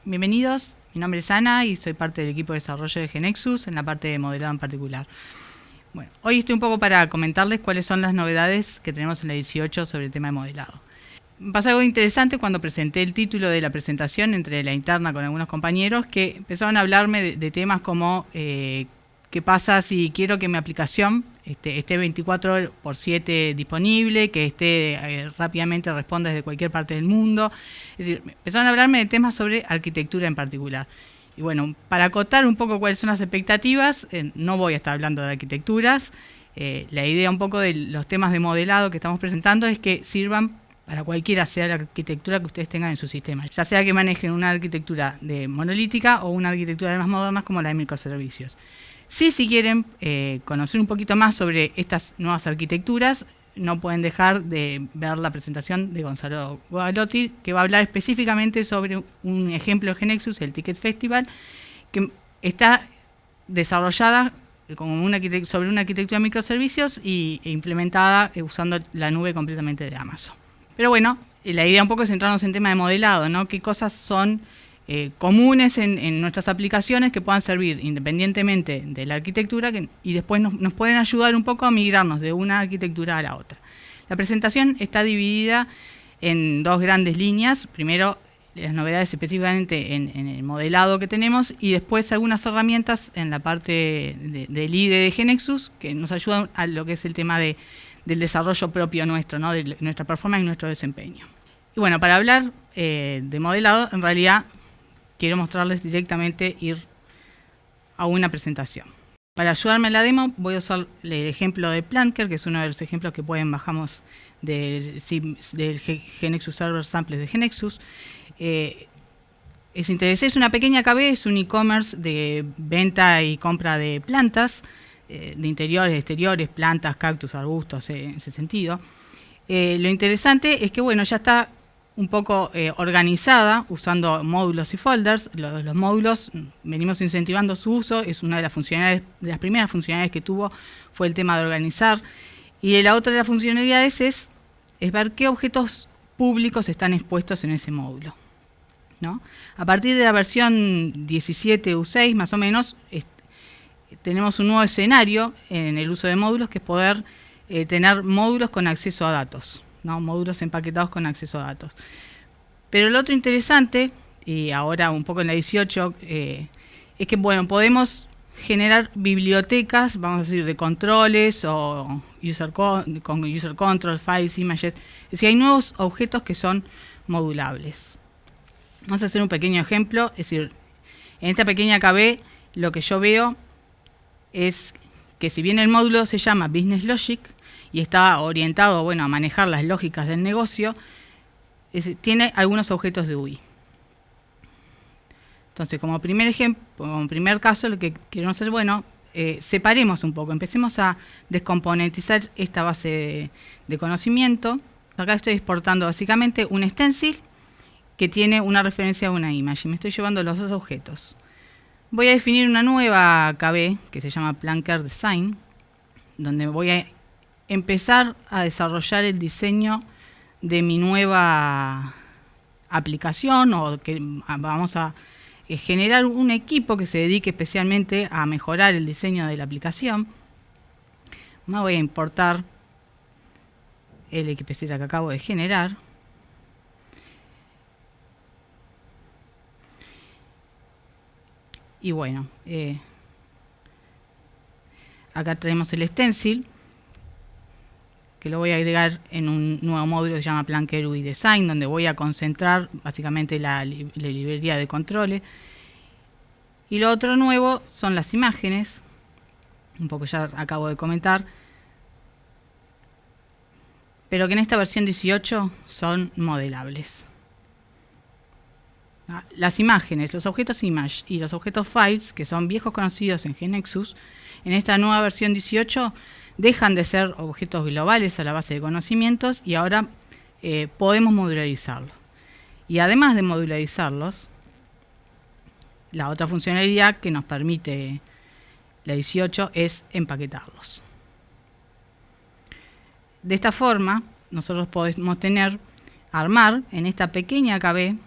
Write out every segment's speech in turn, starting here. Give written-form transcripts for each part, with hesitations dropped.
Bienvenidos, mi nombre es Ana y soy parte del equipo de desarrollo de GeneXus en la parte de modelado en particular. Bueno, hoy estoy un poco para comentarles cuáles son las novedades que tenemos en la 18 sobre el tema de modelado. Me pasó algo interesante cuando presenté el título de la presentación entre la interna con algunos compañeros que empezaron a hablarme de temas como qué pasa si quiero que mi aplicación esté 24/7 disponible, que esté rápidamente responda desde cualquier parte del mundo. Es decir, empezaron a hablarme de temas sobre arquitectura en particular. Y bueno, para acotar un poco cuáles son las expectativas, no voy a estar hablando de arquitecturas. La idea un poco de los temas de modelado que estamos presentando es que sirvan para cualquiera sea la arquitectura que ustedes tengan en su sistema, ya sea que manejen una arquitectura de monolítica o una arquitectura de más modernas como la de microservicios. Si quieren conocer un poquito más sobre estas nuevas arquitecturas, no pueden dejar de ver la presentación de Gonzalo Guadalotti, que va a hablar específicamente sobre un ejemplo de GeneXus, el Ticket Festival, que está desarrollada sobre una arquitectura de microservicios e implementada usando la nube completamente de Amazon. Pero bueno, la idea un poco es centrarnos en tema de modelado, ¿no? ¿Qué cosas son comunes en nuestras aplicaciones que puedan servir independientemente de la arquitectura y después nos pueden ayudar un poco a migrarnos de una arquitectura a la otra? La presentación está dividida en dos grandes líneas. Primero, las novedades específicamente en el modelado que tenemos y después algunas herramientas en la parte del IDE de GeneXus que nos ayudan a lo que es el tema del desarrollo propio nuestro, ¿no? De nuestra performance y nuestro desempeño. Y bueno, para hablar de modelado, en realidad quiero mostrarles directamente ir a una presentación. Para ayudarme en la demo voy a usar el ejemplo de Planker, que es uno de los ejemplos que bajamos del GeneXus Server Samples de GeneXus. Es interesante, es una pequeña KB, es un e-commerce de venta y compra de plantas, de interiores, exteriores, plantas, cactus, arbustos, en ese sentido. Lo interesante es que bueno, ya está un poco organizada usando módulos y folders. Los módulos venimos incentivando su uso, es una de las primeras funcionalidades que tuvo fue el tema de organizar, y la otra de las funcionalidades es ver qué objetos públicos están expuestos en ese módulo, ¿no? A partir de la versión 17 U6 más o menos tenemos un nuevo escenario en el uso de módulos, que es poder tener módulos con acceso a datos, ¿no? Módulos empaquetados con acceso a datos. Pero lo otro interesante, y ahora un poco en la 18, es que bueno, podemos generar bibliotecas, vamos a decir, de controles o con user control, files, images. Es decir, hay nuevos objetos que son modulables. Vamos a hacer un pequeño ejemplo. Es decir, en esta pequeña KB lo que yo veo es que si bien el módulo se llama Business Logic y está orientado, bueno, a manejar las lógicas del negocio, tiene algunos objetos de UI. Entonces, como primer ejemplo, como primer caso, lo que queremos hacer, bueno, separemos un poco, empecemos a descomponentizar esta base de conocimiento. Acá estoy exportando básicamente un stencil que tiene una referencia a una image y me estoy llevando los dos objetos. Voy a definir una nueva KB que se llama Planker Design, donde voy a empezar a desarrollar el diseño de mi nueva aplicación, o que vamos a generar un equipo que se dedique especialmente a mejorar el diseño de la aplicación. Me voy a importar el XPZ que acabo de generar. Y bueno, acá tenemos el stencil, que lo voy a agregar en un nuevo módulo que se llama Planker UI Design, donde voy a concentrar básicamente la librería de controles. Y lo otro nuevo son las imágenes, un poco ya acabo de comentar, pero que en esta versión 18 son modelables. Las imágenes, los objetos image y los objetos files, que son viejos conocidos en GeneXus, en esta nueva versión 18 dejan de ser objetos globales a la base de conocimientos y ahora podemos modularizarlos. Y además de modularizarlos, la otra funcionalidad que nos permite la 18 es empaquetarlos. De esta forma, nosotros podemos armar en esta pequeña KB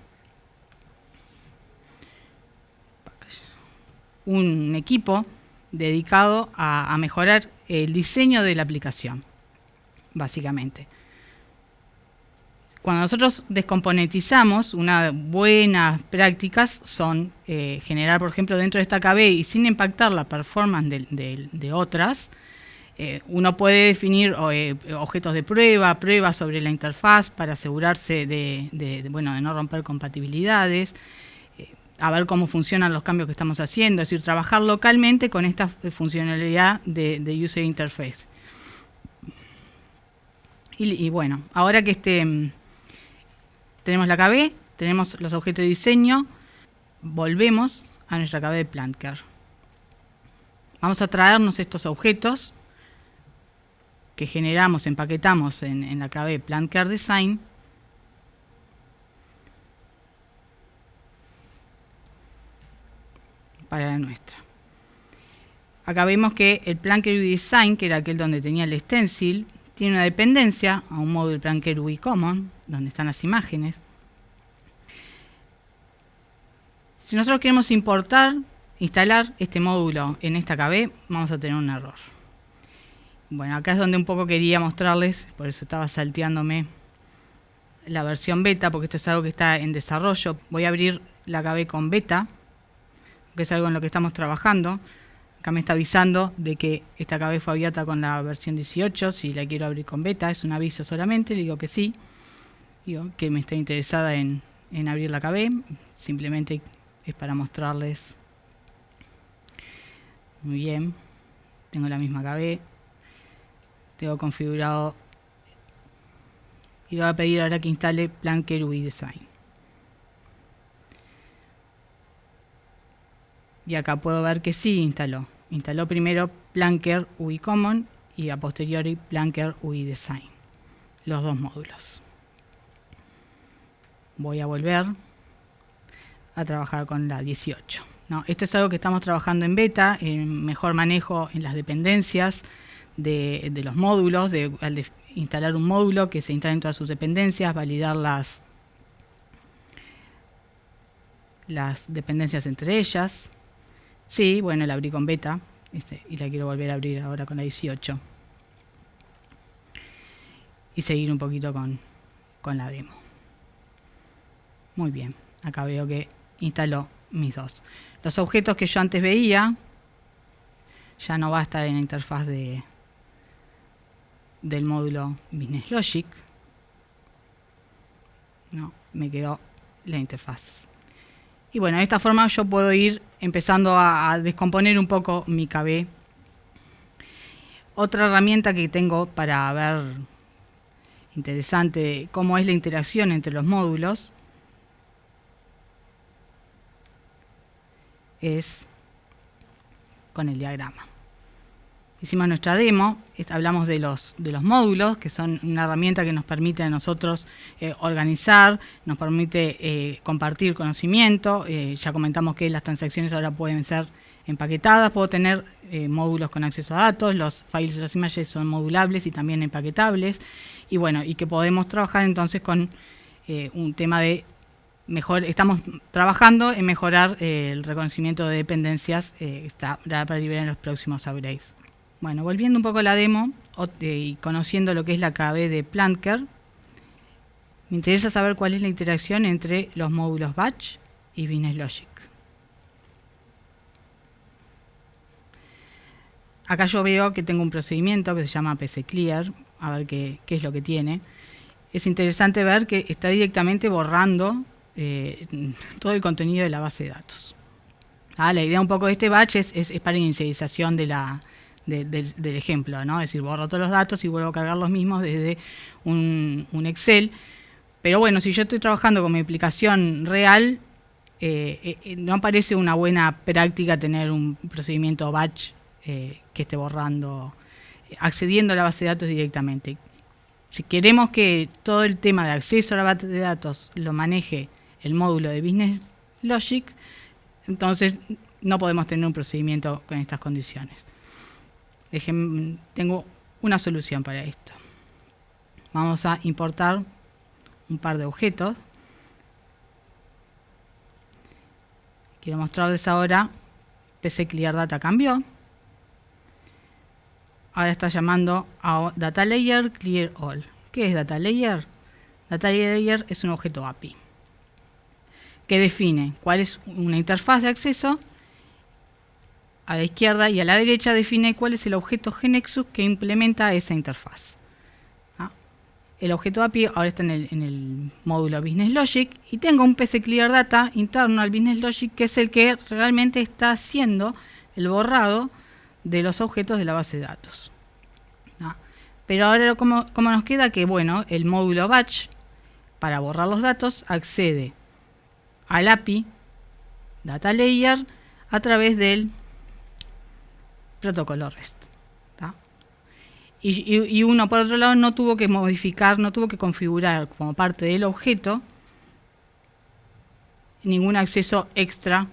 un equipo dedicado a mejorar el diseño de la aplicación, básicamente. Cuando nosotros descomponentizamos, unas buenas prácticas son generar, por ejemplo, dentro de esta KB y sin impactar la performance de otras, uno puede definir objetos de prueba, pruebas sobre la interfaz para asegurarse de no romper compatibilidades, a ver cómo funcionan los cambios que estamos haciendo, es decir, trabajar localmente con esta funcionalidad de User Interface. Y bueno, ahora que tenemos la KB, tenemos los objetos de diseño, volvemos a nuestra KB de Plancker. Vamos a traernos estos objetos que generamos, empaquetamos en la KB Plancker Design. Para la nuestra. Acá vemos que el Plancker UI Design, que era aquel donde tenía el stencil, tiene una dependencia a un módulo Plancker UI Common, donde están las imágenes. Si nosotros queremos instalar este módulo en esta KB, vamos a tener un error. Bueno, acá es donde un poco quería mostrarles, por eso estaba salteándome la versión beta, porque esto es algo que está en desarrollo. Voy a abrir la KB con beta, que es algo en lo que estamos trabajando. Acá me está avisando de que esta KB fue abierta con la versión 18, si la quiero abrir con beta, es un aviso solamente, le digo que sí. Digo que me está interesada en abrir la KB, simplemente es para mostrarles. Muy bien, tengo la misma KB, tengo configurado y le voy a pedir ahora que instale Plancker UI Design. Y acá puedo ver que sí instaló. Instaló primero Plancker UI Common y a posteriori Plancker UI Design. Los dos módulos. Voy a volver a trabajar con la 18. No, esto es algo que estamos trabajando en beta, en mejor manejo en las dependencias de los módulos, al instalar un módulo que se instalen todas sus dependencias, validar las dependencias entre ellas. Sí, bueno, la abrí con beta y la quiero volver a abrir ahora con la 18. Y seguir un poquito con la demo. Muy bien, acá veo que instaló mis dos. Los objetos que yo antes veía ya no va a estar en la interfaz del módulo Business Logic. No, me quedó la interfaz. Y bueno, de esta forma yo puedo ir empezando a descomponer un poco mi KB. Otra herramienta que tengo para ver interesante cómo es la interacción entre los módulos es con el diagrama. Hicimos nuestra demo, hablamos de los módulos, que son una herramienta que nos permite a nosotros organizar, nos permite compartir conocimiento. Ya comentamos que las transacciones ahora pueden ser empaquetadas, puedo tener módulos con acceso a datos, los files y las imágenes son modulables y también empaquetables, y bueno, y que podemos trabajar entonces con un tema de estamos trabajando en mejorar el reconocimiento de dependencias, está para liberar en los próximos upgrades. Bueno, volviendo un poco a la demo y conociendo lo que es la KB de Plancker, me interesa saber cuál es la interacción entre los módulos Batch y Business Logic. Acá yo veo que tengo un procedimiento que se llama PC Clear, a ver qué es lo que tiene. Es interesante ver que está directamente borrando todo el contenido de la base de datos. La idea un poco de este batch es para inicialización del ejemplo, ¿no? Es decir, borro todos los datos y vuelvo a cargar los mismos desde un Excel. Pero bueno, si yo estoy trabajando con mi aplicación real, no parece una buena práctica tener un procedimiento batch que esté borrando, accediendo a la base de datos directamente. Si queremos que todo el tema de acceso a la base de datos lo maneje el módulo de Business Logic, entonces no podemos tener un procedimiento con estas condiciones. Tengo una solución para esto. Vamos a importar un par de objetos. Quiero mostrarles ahora PC Clear Data cambió. Ahora está llamando a Data Layer Clear All. ¿Qué es Data Layer? Data Layer es un objeto API que define cuál es una interfaz de acceso. A la izquierda y a la derecha define cuál es el objeto GNexus que implementa esa interfaz. El objeto API ahora está en el módulo Business Logic y tengo un PC Clear Data interno al Business Logic que es el que realmente está haciendo el borrado de los objetos de la base de datos. Pero ahora, ¿cómo nos queda? Que bueno, el módulo Batch, para borrar los datos, accede al API Data Layer a través del protocolo REST. Y uno, por otro lado, no tuvo que modificar, no tuvo que configurar como parte del objeto ningún acceso extra.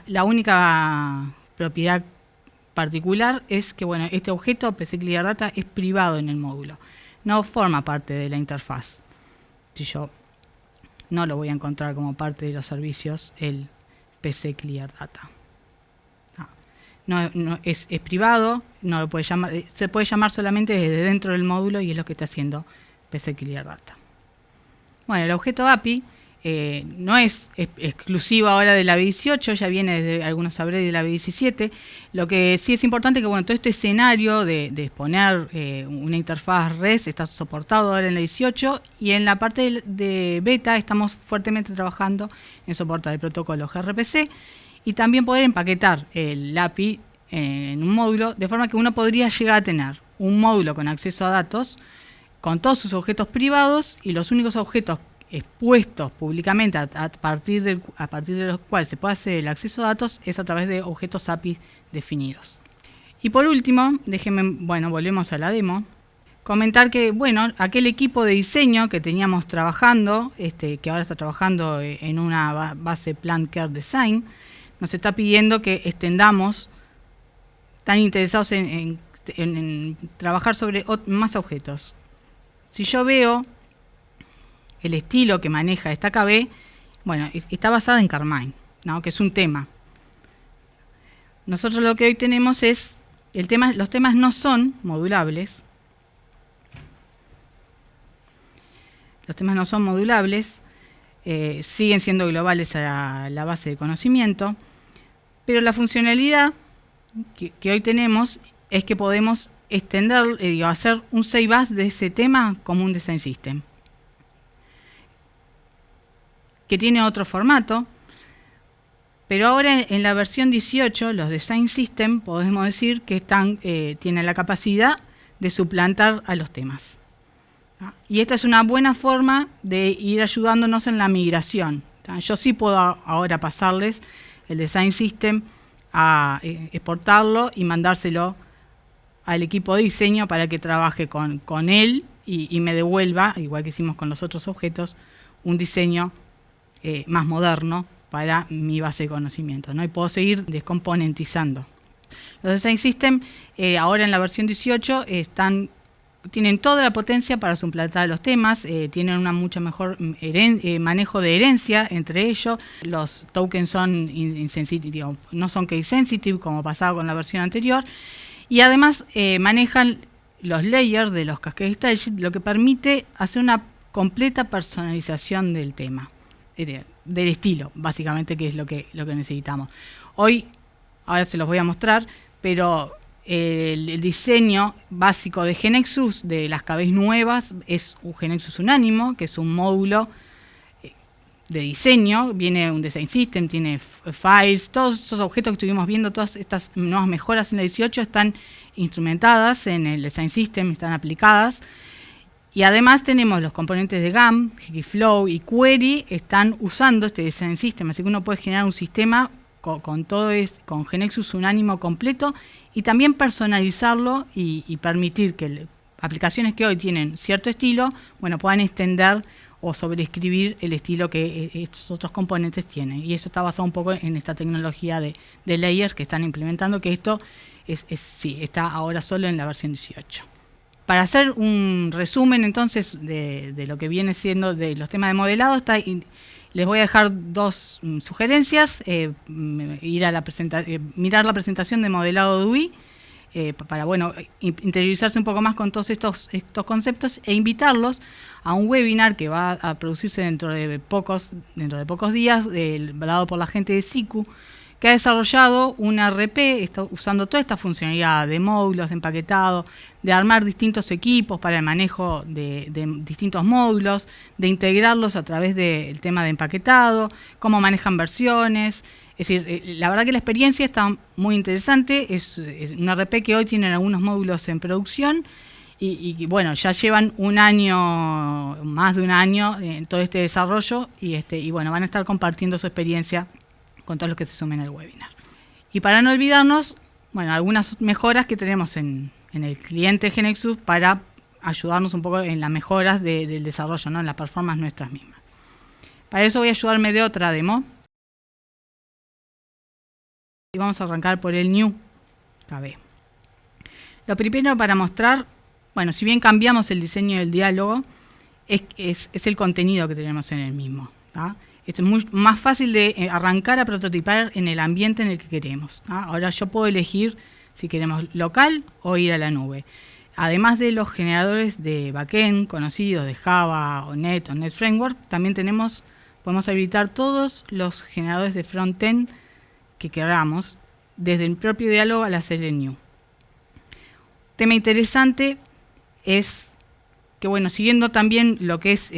La única propiedad particular es que bueno, este objeto PC Clear Data es privado en el módulo, no forma parte de la interfaz. Si yo no lo voy a encontrar como parte de los servicios el PC Clear Data. No es privado, no lo puede llamar, se puede llamar solamente desde dentro del módulo y es lo que está haciendo PC Clear Data. Bueno, el objeto API no es exclusivo ahora de la V18, ya viene desde algunos upgrades de la V17. Lo que sí es importante es que bueno, todo este escenario de exponer una interfaz REST está soportado ahora en la 18 y en la parte de beta estamos fuertemente trabajando en soportar el protocolo gRPC y también poder empaquetar el API en un módulo, de forma que uno podría llegar a tener un módulo con acceso a datos con todos sus objetos privados y los únicos objetos expuestos públicamente a partir de los cuales se puede hacer el acceso a datos es a través de objetos API definidos. Y por último, volvemos a la demo. Comentar que, bueno, aquel equipo de diseño que teníamos trabajando, que ahora está trabajando en una base Plant Care Design, nos está pidiendo que extendamos, están interesados en trabajar sobre más objetos. Si yo veo el estilo que maneja esta KB, bueno, está basada en Carmine, ¿no? Que es un tema. Nosotros lo que hoy tenemos es, los temas no son modulables. Los temas no son modulables, siguen siendo globales a la base de conocimiento, pero la funcionalidad que hoy tenemos es que podemos extender, hacer un save as de ese tema como un design system, que tiene otro formato, pero ahora en la versión 18 los design system podemos decir que tienen la capacidad de suplantar a los temas. Y esta es una buena forma de ir ayudándonos en la migración. Yo sí puedo ahora pasarles el design system a exportarlo y mandárselo al equipo de diseño para que trabaje con él y me devuelva, igual que hicimos con los otros objetos, un diseño más moderno para mi base de conocimiento, ¿no? Y puedo seguir descomponentizando. Los design system ahora en la versión 18 tienen toda la potencia para suplantar los temas, tienen una mucho mejor manejo de herencia entre ellos. Los tokens son insensitive, no son case sensitive como pasaba con la versión anterior, y además manejan los layers de los cascade styles, lo que permite hacer una completa personalización del tema, del estilo, básicamente, que es lo que necesitamos. Ahora se los voy a mostrar, pero el diseño básico de GNexus, de las KBs nuevas, es un GNexus Unánimo, que es un módulo de diseño. Viene un design system, tiene files, todos esos objetos que estuvimos viendo, todas estas nuevas mejoras en la 18 están instrumentadas en el design system, están aplicadas. Y además tenemos los componentes de GAM, Flow y Query, están usando este design system, así que uno puede generar un sistema con GNexus Unánimo completo y también personalizarlo y permitir que aplicaciones que hoy tienen cierto estilo, bueno, puedan extender o sobreescribir el estilo que estos otros componentes tienen. Y eso está basado un poco en esta tecnología de layers que están implementando, que esto está ahora solo en la versión 18. Para hacer un resumen entonces de lo que viene siendo de los temas de modelado, está Les voy a dejar dos sugerencias, mirar la presentación de modelado DOI, para interiorizarse un poco más con todos estos conceptos e invitarlos a un webinar que va a producirse dentro de pocos días, dado por la gente de SICU, que ha desarrollado una RP, está usando toda esta funcionalidad de módulos, de empaquetado, de armar distintos equipos para el manejo de distintos módulos, de integrarlos a través del tema de empaquetado, cómo manejan versiones. Es decir, la verdad que la experiencia está muy interesante, es una RP que hoy tienen algunos módulos en producción y bueno, ya llevan más de un año en todo este desarrollo y bueno, van a estar compartiendo su experiencia con todos los que se sumen al webinar. Y para no olvidarnos, bueno, algunas mejoras que tenemos en el cliente GeneXus para ayudarnos un poco en las mejoras del desarrollo, ¿no? En la performance nuestras mismas. Para eso voy a ayudarme de otra demo. Y vamos a arrancar por el New KB. Lo primero para mostrar, bueno, si bien cambiamos el diseño del diálogo, es el contenido que tenemos en el mismo, ¿tá? Esto es muy más fácil de arrancar a prototipar en el ambiente en el que queremos, ¿tá? Ahora yo puedo elegir si queremos local o ir a la nube. Además de los generadores de backend conocidos de Java o Net Framework, también podemos habilitar todos los generadores de frontend que queramos desde el propio diálogo al hacer el new. Tema interesante es que, bueno, siguiendo también lo que es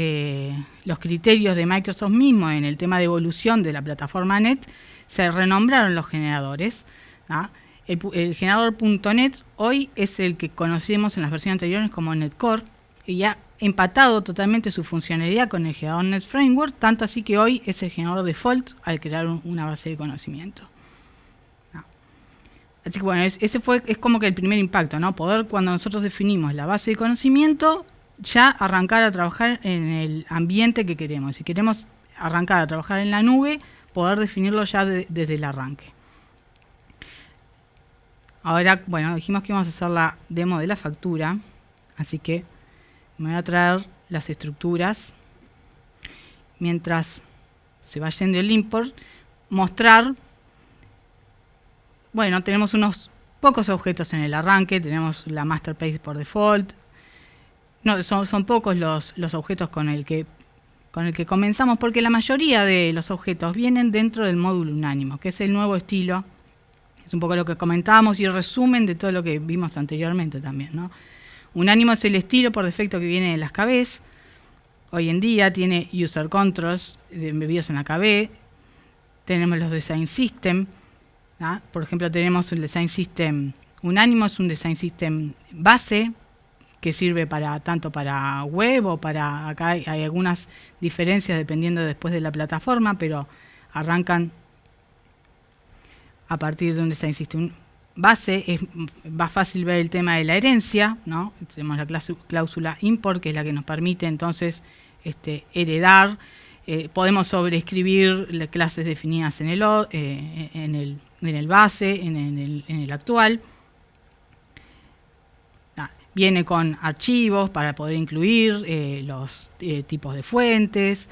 los criterios de Microsoft mismo en el tema de evolución de la plataforma Net, se renombraron los generadores, ¿tá? El generador .NET hoy es el que conocemos en las versiones anteriores como NetCore, y ha empatado totalmente su funcionalidad con el generador Net Framework, tanto así que hoy es el generador default al crear una base de conocimiento. Así que bueno, es como que el primer impacto, ¿no? Poder, cuando nosotros definimos la base de conocimiento, ya arrancar a trabajar en el ambiente que queremos. Si queremos arrancar a trabajar en la nube, poder definirlo ya desde el arranque. Ahora, bueno, dijimos que íbamos a hacer la demo de la factura, así que me voy a traer las estructuras. Mientras se va yendo el import, mostrar. Bueno, tenemos unos pocos objetos en el arranque, tenemos la master page por default. No, son pocos los objetos con el que comenzamos, porque la mayoría de los objetos vienen dentro del módulo unánimo, que es el nuevo estilo. Es un poco lo que comentábamos y el resumen de todo lo que vimos anteriormente también, ¿no? Unánimo es el estilo por defecto que viene de las KBs. Hoy en día tiene user controls embebidos en la KB. Tenemos los design system. ¿Ah? Por ejemplo, tenemos el Design System Unánimo, es un Design System base que sirve tanto para web o para... Acá hay algunas diferencias dependiendo después de la plataforma, pero arrancan a partir de un Design System base. Es más fácil ver el tema de la herencia, ¿no? Tenemos la cláusula import, que es la que nos permite entonces heredar. Podemos sobreescribir las clases definidas en el base, en el actual. Viene con archivos para poder incluir los tipos de fuentes,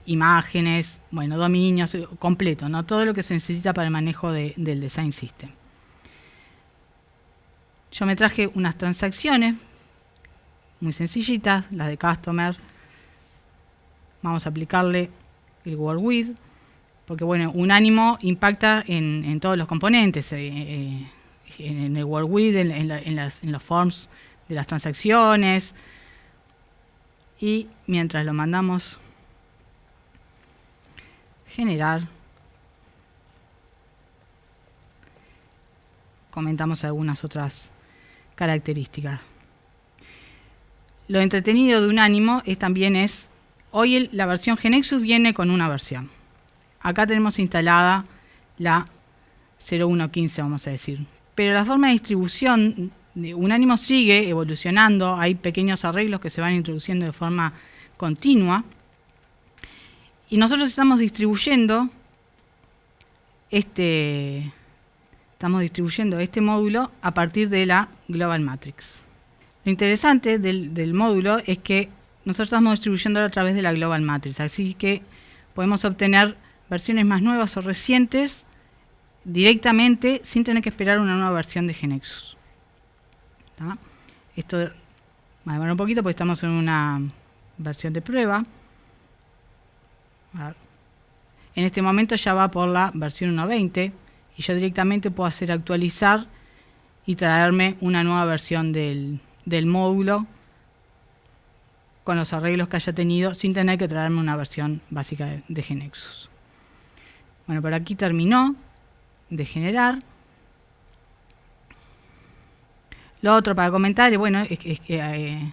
imágenes, bueno, dominios, completo, ¿no? Todo lo que se necesita para el manejo del Design System. Yo me traje unas transacciones muy sencillitas, las de Customer. Vamos a aplicarle el word with, porque bueno, Unánimo impacta en todos los componentes, en el word with, en los forms de las transacciones, y mientras lo mandamos generar, comentamos algunas otras características. Lo entretenido de Unánimo es hoy la versión GeneXus viene con una versión. Acá tenemos instalada la 01.15, vamos a decir. Pero la forma de distribución de Unánimo sigue evolucionando. Hay pequeños arreglos que se van introduciendo de forma continua. Y nosotros estamos distribuyendo este módulo a partir de la Global Matrix. Lo interesante del módulo es que nosotros estamos distribuyéndolo a través de la Global Matrix, así que podemos obtener versiones más nuevas o recientes directamente sin tener que esperar una nueva versión de GeneXus. ¿Tá? Esto va a demorar un poquito porque estamos en una versión de prueba. A ver. En este momento ya va por la versión 1.20 y yo directamente puedo hacer actualizar y traerme una nueva versión del módulo con los arreglos que haya tenido sin tener que traerme una versión básica de GeneXus. Bueno, por aquí terminó de generar. Lo otro para comentar, bueno, es que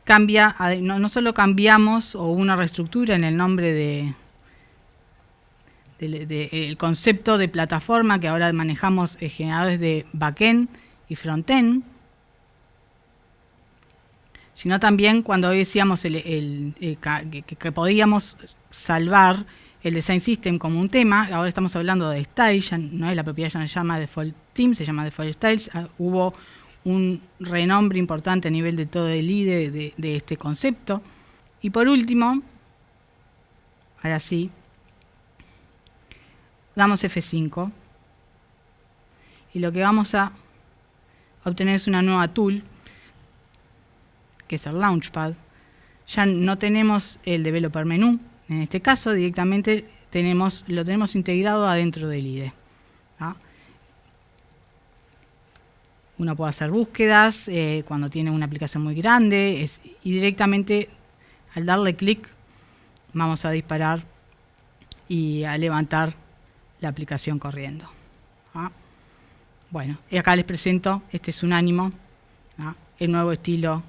cambia, no solo cambiamos o una reestructura en el nombre el concepto de plataforma, que ahora manejamos generadores de backend y frontend, sino también cuando hoy decíamos que podíamos salvar el design system como un tema, ahora estamos hablando de style, ya no es la propiedad, ya no se llama default theme, se llama default styles. Hubo un renombre importante a nivel de todo el IDE de este concepto. Y por último, ahora sí, damos F5 y lo que vamos a obtener es una nueva tool, que es el Launchpad. Ya no tenemos el Developer Menú, en este caso directamente lo tenemos integrado adentro del IDE. ¿Ah? Uno puede hacer búsquedas cuando tiene una aplicación muy grande y directamente al darle clic vamos a disparar y a levantar la aplicación corriendo. ¿Ah? Bueno, y acá les presento, este es un ánimo, ¿ah? El nuevo estilo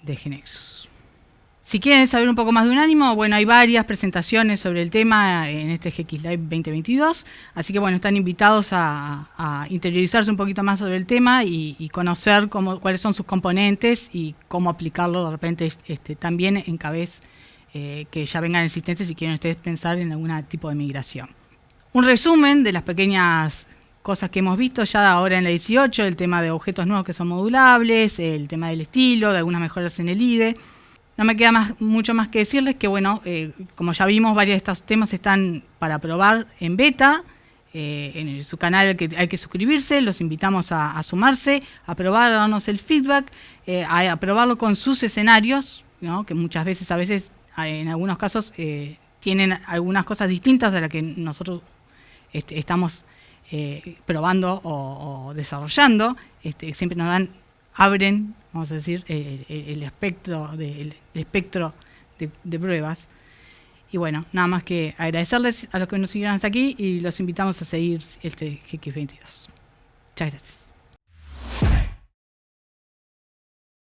de GeneXus. Si quieren saber un poco más de Unánimo, bueno, hay varias presentaciones sobre el tema en este GX Live 2022, así que bueno, están invitados a interiorizarse un poquito más sobre el tema y conocer cuáles son sus componentes y cómo aplicarlo de repente también en KBs que ya vengan existentes si quieren ustedes pensar en algún tipo de migración. Un resumen de las pequeñas cosas que hemos visto ya ahora en la 18, el tema de objetos nuevos que son modulables, el tema del estilo, de algunas mejoras en el IDE. No me queda mucho más que decirles que, bueno, como ya vimos, varios de estos temas están para probar en beta. En su canal hay que suscribirse, los invitamos a sumarse, a probar, a darnos el feedback, a probarlo con sus escenarios, ¿no? Que muchas veces, en algunos casos, tienen algunas cosas distintas a las que nosotros estamos probando o desarrollando. Siempre nos abren, vamos a decir, el espectro de pruebas. Y bueno, nada más que agradecerles a los que nos siguieron hasta aquí y los invitamos a seguir este GX22. Muchas gracias.